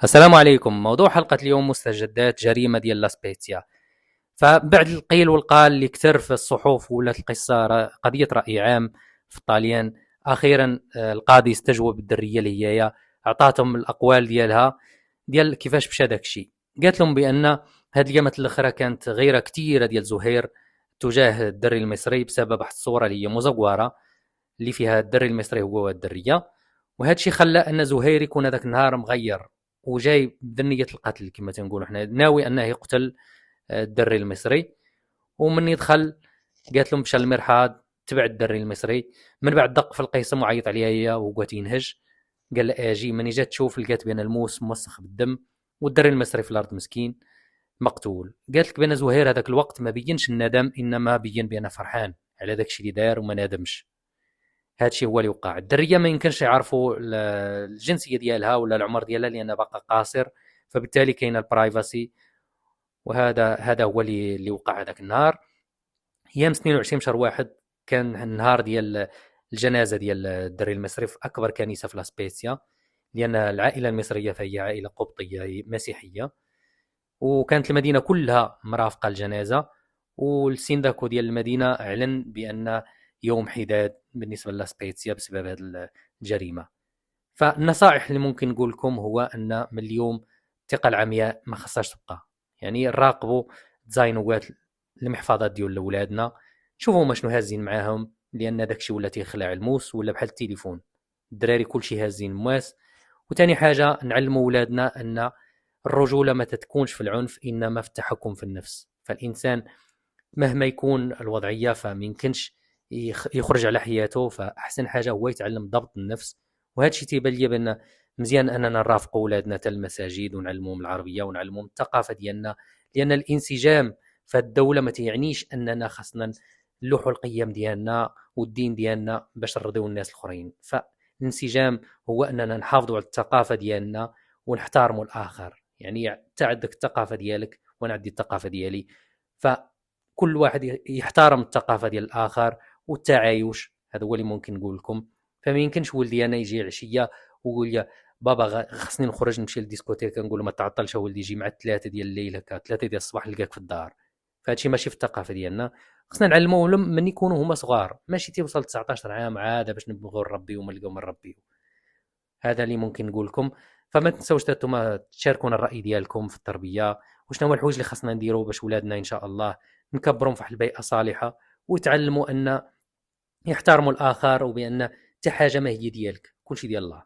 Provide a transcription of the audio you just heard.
السلام عليكم. موضوع حلقة اليوم مستجدات جريمة ديال لاسبيتيا. فبعد القيل والقال اللي كثر في الصحف ولات القصة قضية رأي عام في الطاليان. أخيرا القاضي استجوب الدرية اللي هي عطاتهم الأقوال ديالها ديال كيفاش مشى داك الشيء. قالت لهم بأن هاد اليامات الأخرى كانت غيرة كثيرة ديال زهير تجاه الدري المصري بسبب واحد الصورة اللي هي مزورة اللي فيها الدري المصري هو والدرية، وهذا الشيء خلى أن زهير يكون هذاك النهار مغير وجاي بنية القتل كما تنقولوا حنا، ناوي انه يقتل الدري المصري. ومن يدخل قالت لهم مشى المرحاض تبع الدري المصري، من بعد دق في القيسم وعيط عليها هي وقعت ينهج. قال لها اجي، من جات تشوف لقات بين الموس موسخ بالدم والدري المصري في الارض مسكين مقتول. قالت لك بان زهير هذاك الوقت ما بينش الندم، انما بين بانه فرحان على داك الشيء اللي دار وما ندمش. هذا الشيء هو اللي وقع. الدريه ما يمكنش يعرفوا الجنسيه ديالها ولا العمر ديالها لان باقا قاصر، فبالتالي كاين البرايفاسي. وهذا هو اللي وقع هذاك النهار. ايام 22 شهر واحد كان النهار ديال الجنازه ديال الدري المصري في اكبر كنيسه في لاسبيسيا، لان العائله المصريه فهي عائله قبطيه مسيحيه، وكانت المدينه كلها مرافقه الجنازه. والسينداكو ديال المدينه اعلن بان يوم حداد بالنسبه لاسبيتسيا بسبب هذه الجريمه. فالنصائح اللي ممكن نقول لكم هو ان من اليوم الثقه العمياء ما خصهاش تبقى. يعني راقبوا تزاينوات المحفظات ديال ولادنا، شوفوا هما شنو هازين معاهم، لان داكشي ولا تيخلع الموس ولا بحال التليفون. الدراري كلشي هازين مواس. وثاني حاجه نعلموا ولادنا ان الرجوله ما تتكونش في العنف، انما في التحكم في النفس. فالانسان مهما يكون الوضعيه فما يمكنش يخرج على حياته، فاحسن حاجه هو يتعلم ضبط النفس. وهذا الشيء تيبان لي بان مزيان اننا نرافقوا ولادنا حتى المساجد ونعلموهم العربيه ونعلموهم الثقافه ديالنا، لان الانسجام في الدوله ما تيعنيش اننا خاصنا نلوحوا القيم ديالنا والدين ديالنا باش نرضيو الناس الاخرين. فالانسجام هو اننا نحافظوا على الثقافه ديالنا ونحترموا الاخر. يعني انت عندك الثقافه ديالك وانا عندي الثقافه ديالي، فكل واحد يحترم الثقافه ديال الاخر والتعايش. هذا هو اللي ممكن نقول لكم. فما يمكنش ولدي انا يجي عشيه ويقول لي بابا خصني نخرج نمشي للديسكوتيك، نقول له ما تعطلش ولدي، يجي مع 3 ديال الليل هكا 3 ديال الصباح نلقاك في الدار. فهادشي ماشي في الثقافه ديالنا. خصنا نعلموهم من يكونوا هما صغار، ماشي تيوصل 19 عام عاد باش نبغيو نربيو وما نلقاو من نربيو. هذا اللي ممكن نقول لكم. فما تنساوش نتوما تشاركونا الراي ديالكم في التربيه، وشنو هو الحوايج اللي خصنا نديرو باش ولادنا ان شاء الله نكبرهم في واحد البيئه صالحه، ويتعلموا ان يحترموا الاخر، وبان حتى حاجه ما هي ديالك، كلشي ديال الله.